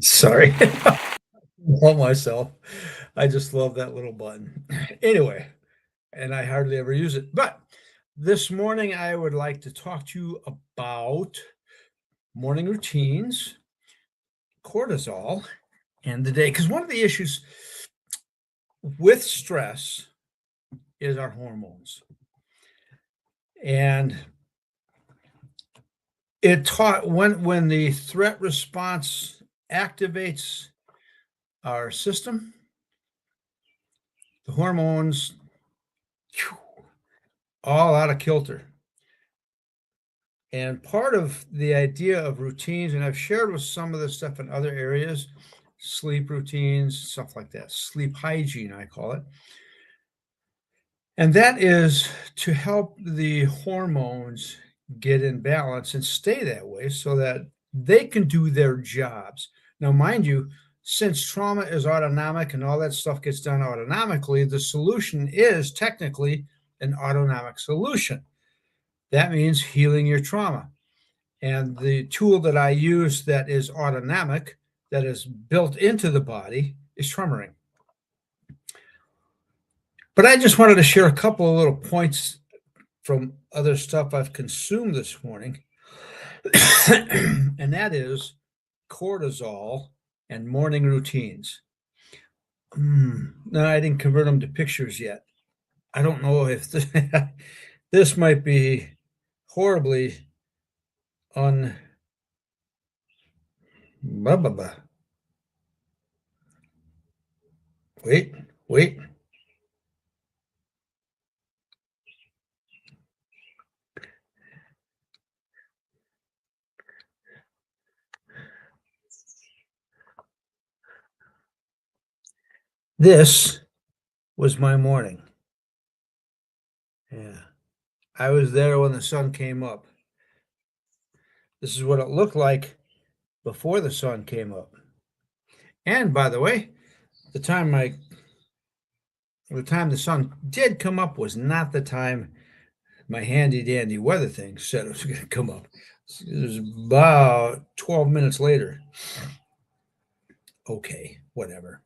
Sorry. Love myself. I just love that little button. Anyway, and I hardly ever use it. But this morning, I would like to talk to you about morning routines, cortisol, and the day. Because one of the issues with stress is our hormones. And it taught when the threat response activates our system, the hormones all out of kilter. And part of the idea of routines, and I've shared with some of this stuff in other areas, sleep routines, stuff like that, sleep hygiene, I call it. And that is to help the hormones get in balance and stay that way so that they can do their jobs. Now, mind you, since trauma is autonomic and all that stuff gets done autonomically, the solution is technically an autonomic solution. That means healing your trauma. And the tool that I use that is autonomic, that is built into the body, is tremoring. But I just wanted to share a couple of little points from other stuff I've consumed this morning. And that is cortisol and morning routines. No, I didn't convert them to pictures yet. I don't know if this might be horribly on blah, blah, blah. Wait. This was my morning. Yeah. I was there when the sun came up. This is what it looked like before the sun came up. And by the way, the time the sun did come up was not the time my handy dandy weather thing said it was going to come up. It was about 12 minutes later. Okay, whatever.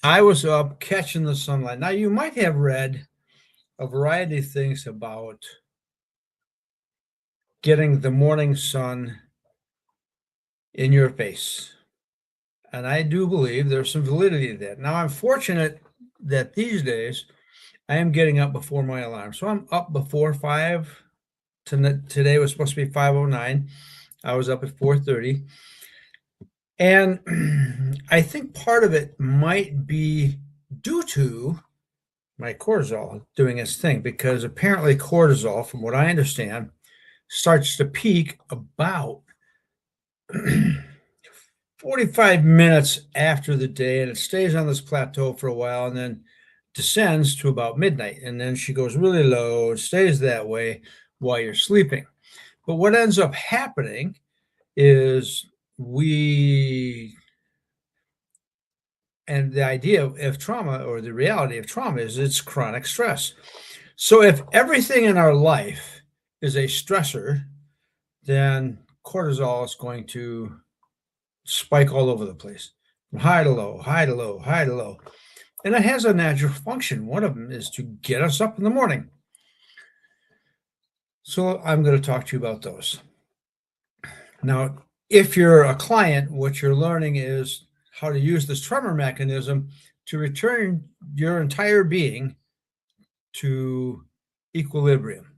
I was up catching the sunlight. Now, you might have read a variety of things about getting the morning sun in your face. And I do believe there's some validity to that. Now, I'm fortunate that these days I am getting up before my alarm. So I'm up before 5. Today was supposed to be 5:09. I was up at 4:30. And I think part of it might be due to my cortisol doing its thing, because apparently cortisol, from what I understand, starts to peak about 45 minutes after the day, and it stays on this plateau for a while and then descends to about midnight. And then she goes really low and stays that way while you're sleeping. But what ends up happening is and the idea of trauma, or the reality of trauma, is it's chronic stress. So if everything in our life is a stressor, then cortisol is going to spike all over the place, from high to low, high to low, high to low. And it has a natural function. One of them is to get us up in the morning. So I'm going to talk to you about those. Now, if you're a client, what you're learning is how to use this tremor mechanism to return your entire being to equilibrium.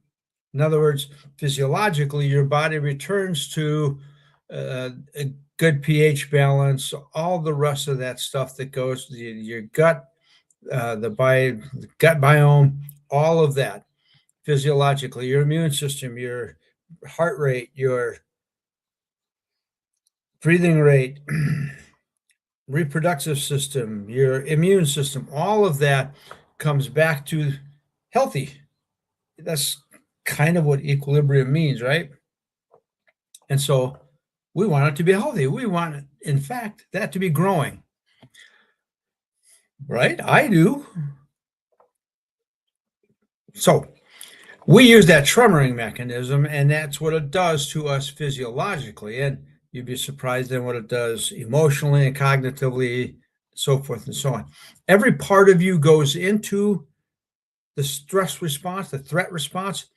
In other words, physiologically, your body returns to a good pH balance, all the rest of that stuff that goes to your gut, the gut biome, all of that physiologically, your immune system, your heart rate, your breathing rate, reproductive system, your immune system, all of that comes back to healthy. That's kind of what equilibrium means, right? And so we want it to be healthy. We want, in fact, that to be growing. Right? I do. So we use that tremoring mechanism, and that's what it does to us physiologically. And You'd be surprised at what it does emotionally and cognitively, so forth and so on. Every part of you goes into the stress response, the threat response,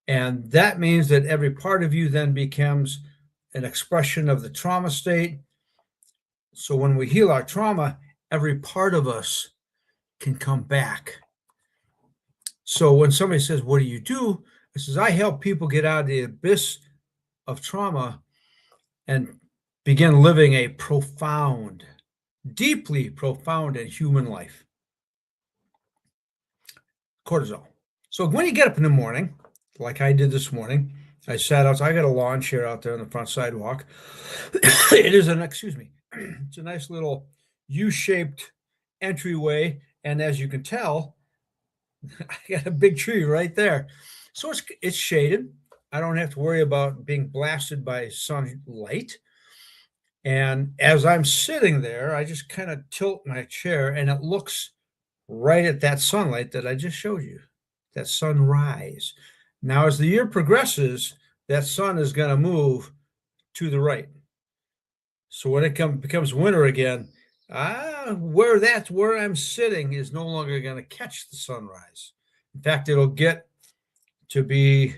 and that means that every part of you then becomes an expression of the trauma state. So when we heal our trauma, every part of us can come back. So when somebody says, "What do you do?" I says, "I help people get out of the abyss of trauma and begin living a profound, deeply profound and human life." Cortisol. So when you get up in the morning, like I did this morning, I sat outside. I got a lawn chair out there on the front sidewalk. It is excuse me, it's a nice little U-shaped entryway. And as you can tell, I got a big tree right there. So it's shaded. I don't have to worry about being blasted by sunlight. And as I'm sitting there, I just kind of tilt my chair and it looks right at that sunlight that I just showed you, that sunrise. Now, as the year progresses, that sun is going to move to the right. So when it becomes winter again, where I'm sitting is no longer going to catch the sunrise. In fact, it'll get to be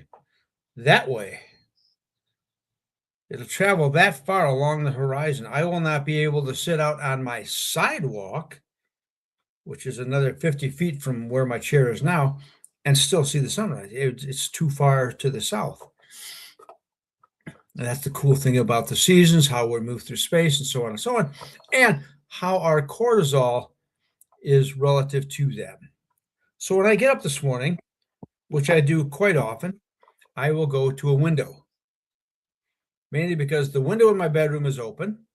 that way. It'll travel that far along the horizon. I will not be able to sit out on my sidewalk, which is another 50 feet from where my chair is now, and still see the sunrise. It's too far to the south. And that's the cool thing about the seasons, how we move through space and so on and so on, and how our cortisol is relative to them. So when I get up this morning, which I do quite often, I will go to a window, mainly because the window in my bedroom is open,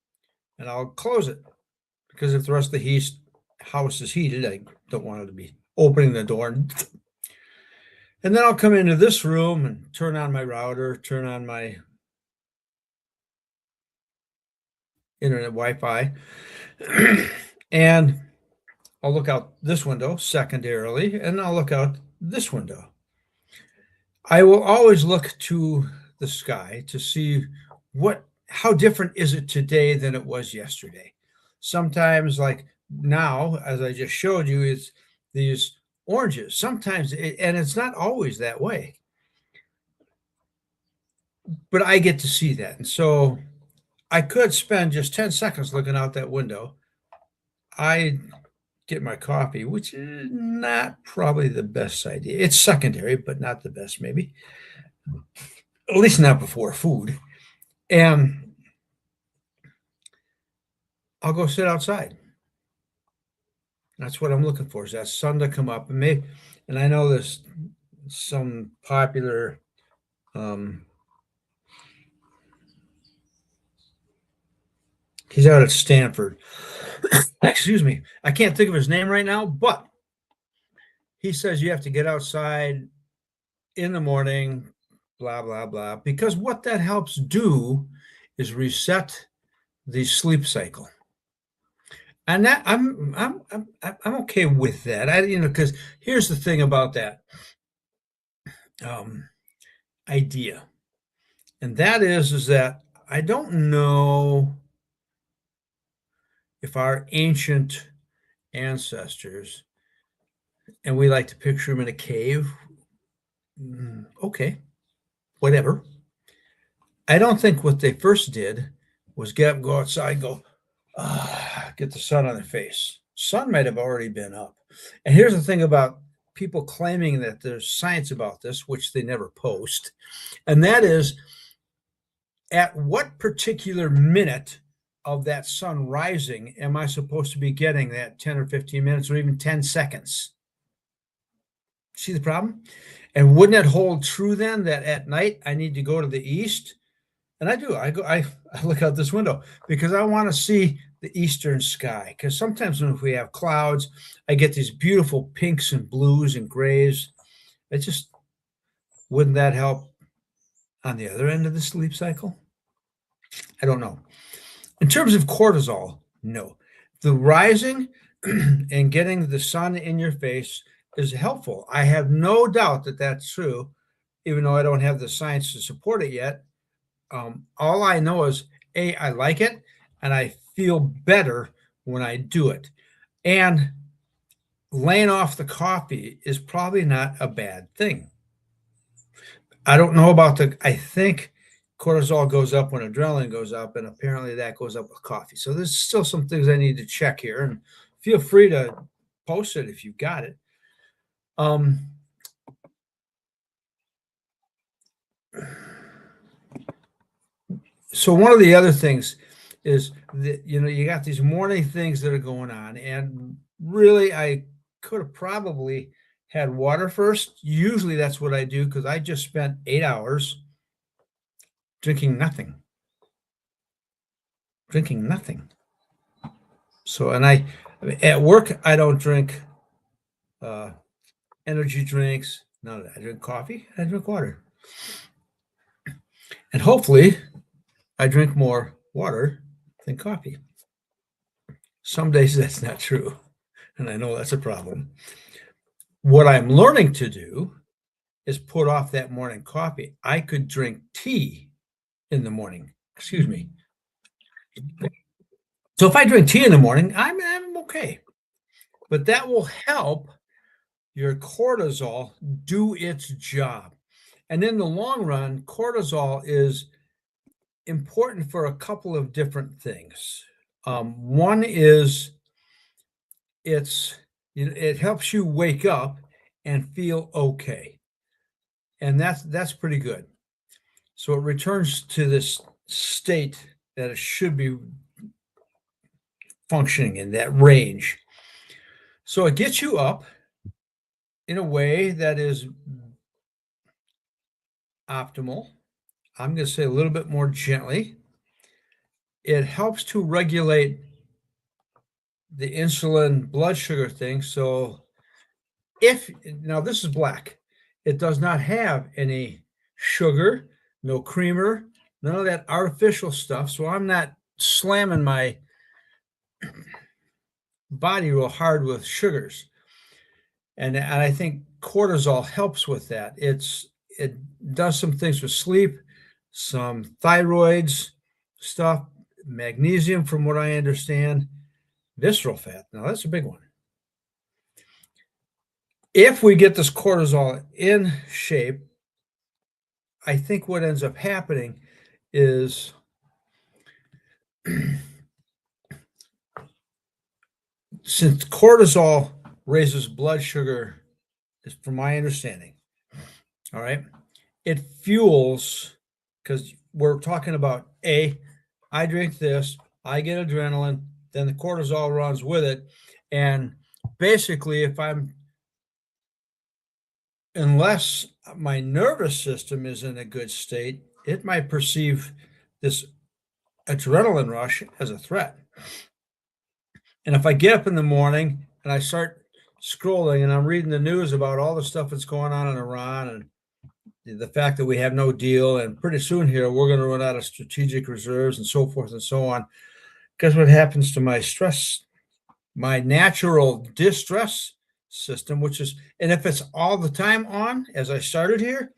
and I'll close it because if the rest of the house is heated, I don't want it to be opening the door. And then I'll come into this room and turn on my router, turn on my internet Wi-Fi, and I'll look out this window secondarily, and I'll look out this window. I will always look to the sky to see how different is it today than it was yesterday. Sometimes, like now, as I just showed you, it's these oranges. Sometimes, and it's not always that way, but I get to see that. And so I could spend just 10 seconds looking out that window. I get my coffee, which is not probably the best idea. It's secondary, but not the best, maybe. At least not before food. And I'll go sit outside. That's what I'm looking for, is that sun to come up. And I know there's some popular he's out at Stanford. Excuse me. I can't think of his name right now, but he says you have to get outside in the morning, blah, blah, blah, because what that helps do is reset the sleep cycle. And that I'm okay with that. Because here's the thing about that idea, and that is that I don't know if our ancient ancestors, and we like to picture them in a cave, okay, whatever. I don't think what they first did was get up, go outside, go, get the sun on their face. Sun might have already been up. And here's the thing about people claiming that there's science about this, which they never post, and that is at what particular minute of that sun rising am I supposed to be getting that 10 or 15 minutes or even 10 seconds? See the problem? And wouldn't it hold true then that at night I need to go to the east? And I do. I look out this window because I want to see the eastern sky. Because sometimes when we have clouds, I get these beautiful pinks and blues and grays. Wouldn't that help on the other end of the sleep cycle? I don't know. In terms of cortisol, no. The rising and getting the sun in your face is helpful. I have no doubt that that's true, even though I don't have the science to support it yet. All I know is I like it, and I feel better when I do it. And laying off the coffee is probably not a bad thing. I don't know about I think cortisol goes up when adrenaline goes up, and apparently that goes up with coffee. So there's still some things I need to check here, and feel free to post it if you've got it. Um, so one of the other things is that, you got these morning things that are going on, and really I could have probably had water first. Usually that's what I do, because I just spent 8 hours drinking nothing. So, and at work, I don't drink energy drinks, none of that. I drink coffee, I drink water. And hopefully I drink more water than coffee. Some days that's not true, and I know that's a problem. What I'm learning to do is put off that morning coffee. I could drink tea in the morning. Excuse me. So if I drink tea in the morning, I'm okay. But that will help your cortisol do its job. And in the long run, cortisol is important for a couple of different things. One is it helps you wake up and feel okay, and that's pretty good. So it returns to this state that it should be functioning in, that range. So it gets you up in a way that is optimal. I'm going to say a little bit more gently. It helps to regulate the insulin blood sugar thing. So now this is black, it does not have any sugar, no creamer, none of that artificial stuff. So I'm not slamming my body real hard with sugars. And I think cortisol helps with that. It does some things with sleep, some thyroids stuff, magnesium, from what I understand, visceral fat. Now that's a big one. If we get this cortisol in shape, I think what ends up happening is since cortisol raises blood sugar, from my understanding, all right, it fuels, because we're talking about I drink this, I get adrenaline, then the cortisol runs with it. And basically, unless my nervous system is in a good state, it might perceive this adrenaline rush as a threat. And if I get up in the morning and I start scrolling and I'm reading the news about all the stuff that's going on in Iran and the fact that we have no deal, and pretty soon here we're going to run out of strategic reserves and so forth and so on, guess what happens to my stress, my natural distress system, which is, and if it's all the time on, as I started here,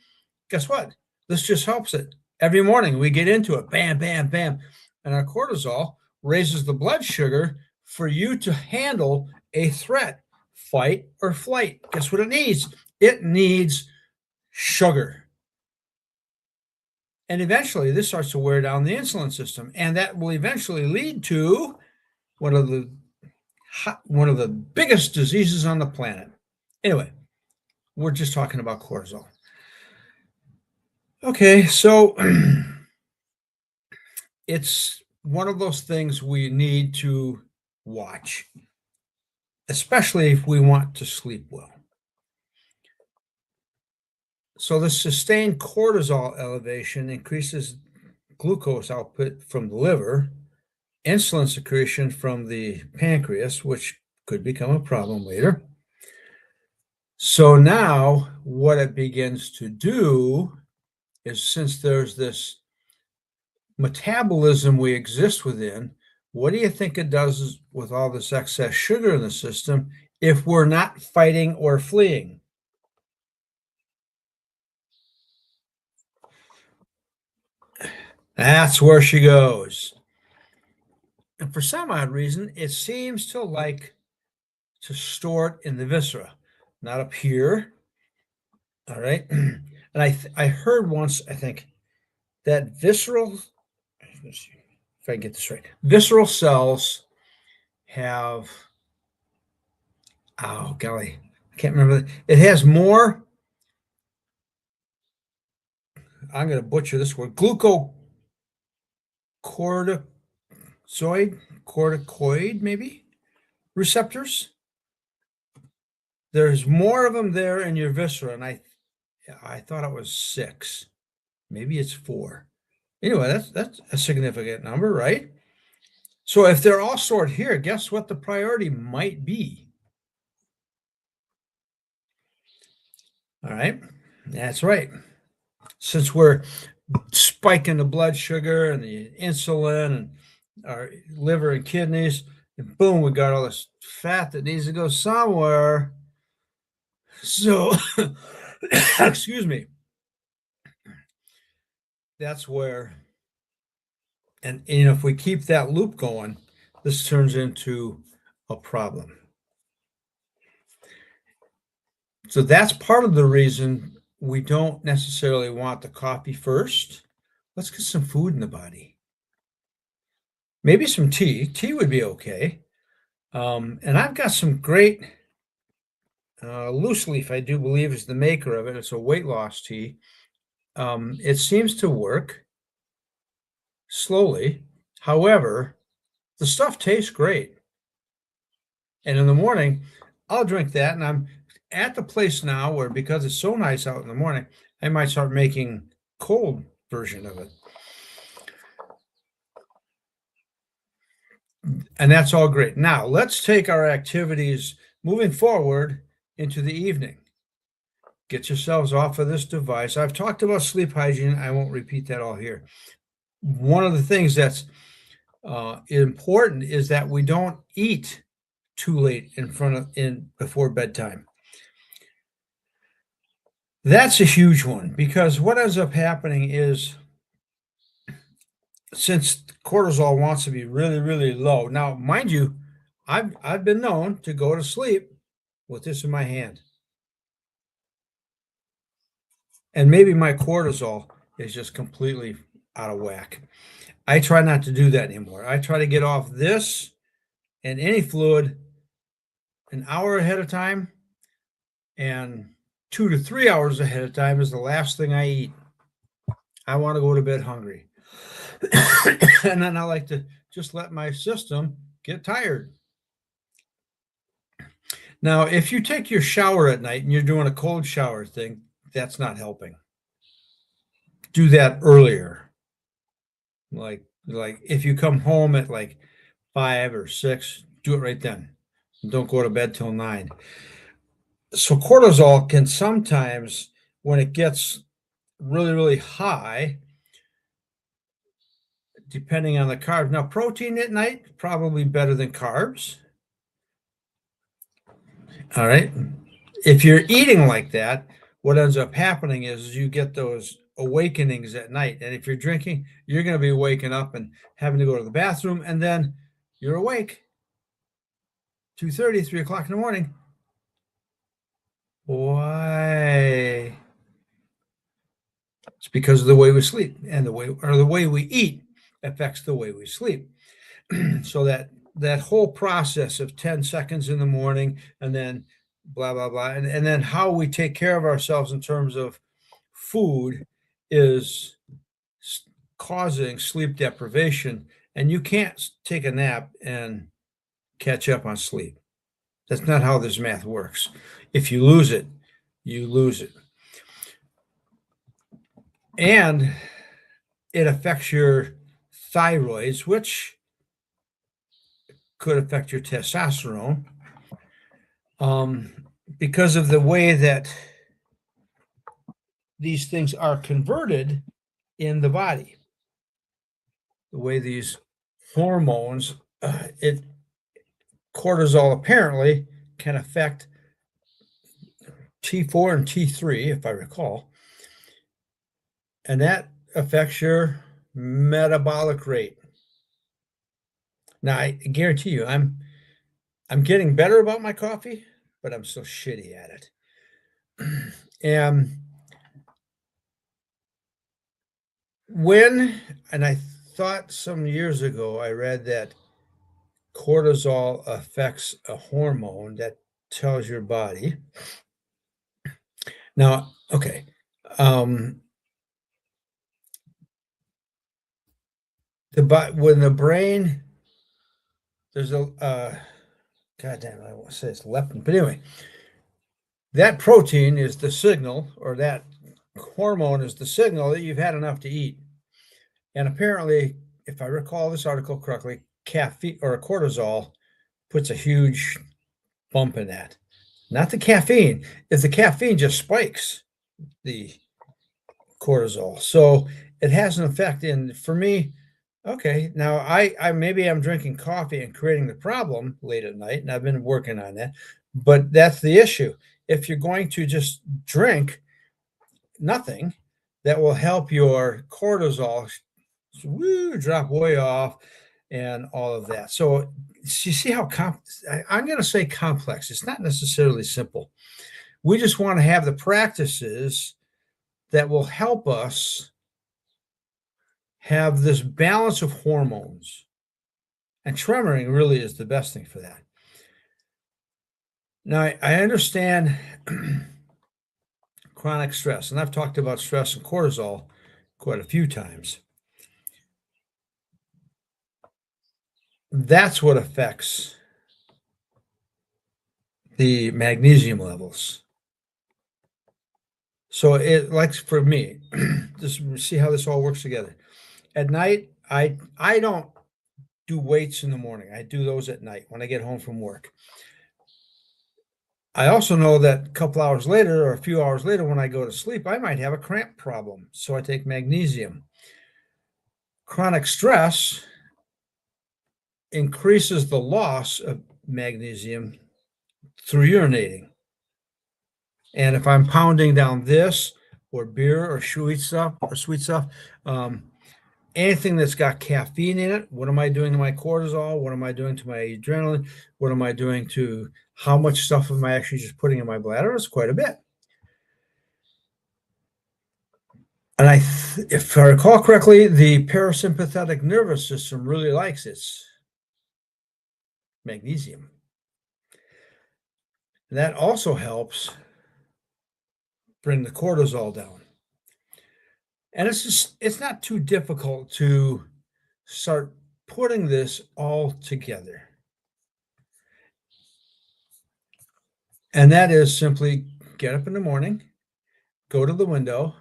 guess what? This just helps it. Every morning we get into it, bam, bam, bam. And our cortisol raises the blood sugar for you to handle a threat, fight or flight. Guess what it needs? It needs sugar. And eventually this starts to wear down the insulin system. And that will eventually lead to one of the biggest diseases on the planet. Anyway, we're just talking about cortisol. Okay, so it's one of those things we need to watch, especially if we want to sleep well. So the sustained cortisol elevation increases glucose output from the liver, insulin secretion from the pancreas, which could become a problem later. So now what it begins to do is, since there's this metabolism we exist within, what do you think it does with all this excess sugar in the system if we're not fighting or fleeing? That's where she goes. And for some odd reason, it seems to like to store it in the viscera, not up here. All right. And I heard once, I think, that visceral, let's see if I can get this right, visceral cells have, oh golly, I can't remember. It has more, I'm going to butcher this word, glucocorticoid, corticoid maybe, receptors. There's more of them there in your viscera, and I thought it was 6. Maybe it's 4. Anyway, that's a significant number, right? So if they're all stored here, guess what the priority might be? All right, that's right. Since we're spiking the blood sugar and the insulin and our liver and kidneys, and boom, we got all this fat that needs to go somewhere. So, excuse me. That's where, and if we keep that loop going, this turns into a problem. So that's part of the reason we don't necessarily want the coffee first. Let's get some food in the body. Maybe some tea. Tea would be okay. And I've got some great loose leaf, I do believe, is the maker of it. It's a weight loss tea. It seems to work slowly. However, the stuff tastes great. And in the morning, I'll drink that. And I'm at the place now where, because it's so nice out in the morning, I might start making cold version of it. And that's all great. Now, let's take our activities moving forward into the evening. Get yourselves off of this device. I've talked about sleep hygiene. I won't repeat that all here. One of the things that's important is that we don't eat too late before bedtime. That's a huge one, because what ends up happening is, since cortisol wants to be really, really low. Now, mind you, I've been known to go to sleep with this in my hand. And maybe my cortisol is just completely out of whack. I try not to do that anymore. I try to get off this and any fluid an hour ahead of time, and 2 to 3 hours ahead of time is the last thing I eat. I want to go to bed hungry. And then I like to just let my system get tired. Now, if you take your shower at night and you're doing a cold shower thing, that's not helping. Do that earlier. Like if you come home at like 5 or 6, do it right then. Don't go to bed till 9. So cortisol can sometimes, when it gets really, really high, depending on the carbs. Now, protein at night, probably better than carbs. All right. If you're eating like that, what ends up happening is you get those awakenings at night. And if you're drinking, you're going to be waking up and having to go to the bathroom, and then you're awake 2:30, 3 o'clock in the morning. Why? It's because of the way we sleep, and the way we eat affects the way we sleep. So that whole process of 10 seconds in the morning, and then blah, blah, blah, and then how we take care of ourselves in terms of food is causing sleep deprivation. And you can't take a nap and catch up on sleep. That's not how this math works. If you lose it, you lose it. And it affects your thyroids, which could affect your testosterone, because of the way that these things are converted in the body. The way these hormones, cortisol apparently can affect T4 and T3, if I recall, and that affects your metabolic rate. Now, I guarantee you, I'm getting better about my coffee, but I'm still shitty at it. And and I thought some years ago, I read that cortisol affects a hormone that tells your body. Now, okay, um, when the brain, there's a goddamn, I won't say it's leptin, but anyway, that protein is the signal, or that hormone is the signal that you've had enough to eat. And apparently, if I recall this article correctly, caffeine or cortisol puts a huge bump in that. Not the caffeine. If the caffeine just spikes the cortisol. So it has an effect. And for me, okay, now I maybe I'm drinking coffee and creating the problem late at night, and I've been working on that. But that's the issue. If you're going to just drink nothing, that will help your cortisol drop way off and all of that. So you see how I'm going to say complex. It's not necessarily simple. We just want to have the practices that will help us have this balance of hormones. And tremoring really is the best thing for that. Now, I understand chronic stress, and I've talked about stress and cortisol quite a few times. That's what affects the magnesium levels. So it, like for me, just see how this all works together. At night, I don't do weights in the morning. I do those at night when I get home from work. I also know that a couple hours later or a few hours later when I go to sleep, I might have a cramp problem. So I take magnesium. Chronic stress increases the loss of magnesium through urinating. And if I'm pounding down this or beer or sweet stuff, anything that's got caffeine in it, what am I doing to my cortisol? What am I doing to my adrenaline? What am I doing to how much stuff am I actually just putting in my bladder? It's quite a bit. And if I recall correctly, the parasympathetic nervous system really likes its magnesium. And that also helps bring the cortisol down. And it's not too difficult to start putting this all together. And that is simply get up in the morning, go to the window,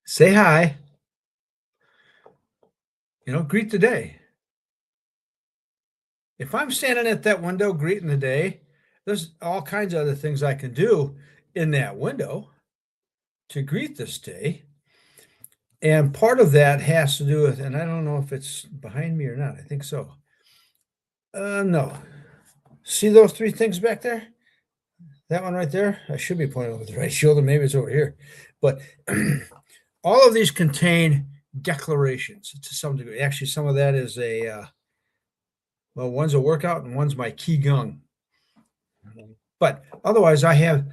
say hi, greet the day. If I'm standing at that window greeting the day, there's all kinds of other things I can do in that window to greet this day. And part of that has to do with, and I don't know if it's behind me or not. I think so. No. See those three things back there? That one right there? I should be pointing over the right shoulder. Maybe it's over here. But all of these contain declarations to some degree. Actually, some of that is one's a workout and one's my Qigong. But otherwise, I have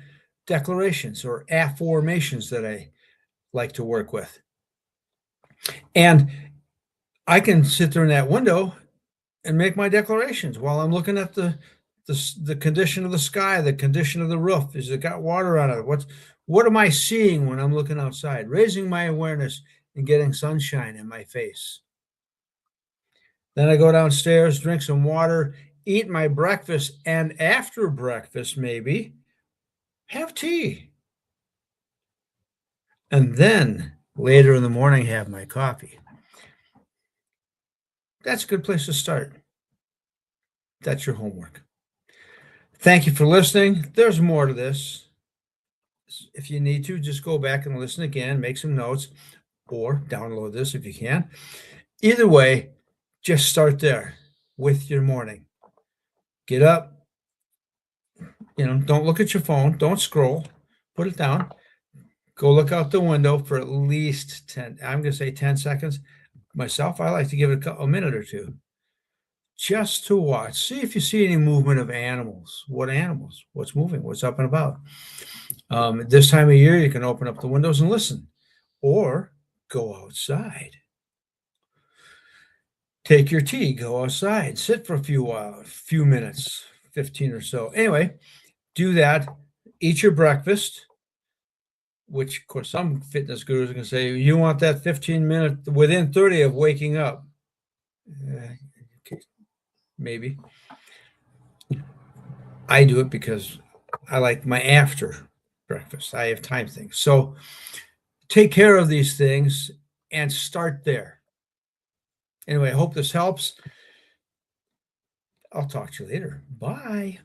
declarations or affirmations that I like to work with. And I can sit there in that window and make my declarations while I'm looking at the condition of the sky, the condition of the roof. Is it got water on it? What am I seeing when I'm looking outside? Raising my awareness and getting sunshine in my face. Then I go downstairs, drink some water, eat my breakfast, and after breakfast, maybe have tea. And then later in the morning, have my coffee. That's a good place to start. That's your homework. Thank you for listening. There's more to this. If you need to, just go back and listen again, make some notes, or download this if you can. Either way, just start there with your morning. Get up. Don't look at your phone. Don't scroll. Put it down. Go look out the window for at least 10, I'm going to say 10 seconds. Myself, I like to give it a minute or two just to watch. See if you see any movement of animals. What animals? What's moving? What's up and about? This time of year, you can open up the windows and listen, or go outside. Take your tea, go outside, sit for a few minutes, 15 or so. Anyway, do that. Eat your breakfast, which, of course, some fitness gurus are going to say, you want that 15 minutes within 30 of waking up. Maybe. I do it because I like my after breakfast. I have time things. So take care of these things and start there. Anyway, I hope this helps. I'll talk to you later. Bye.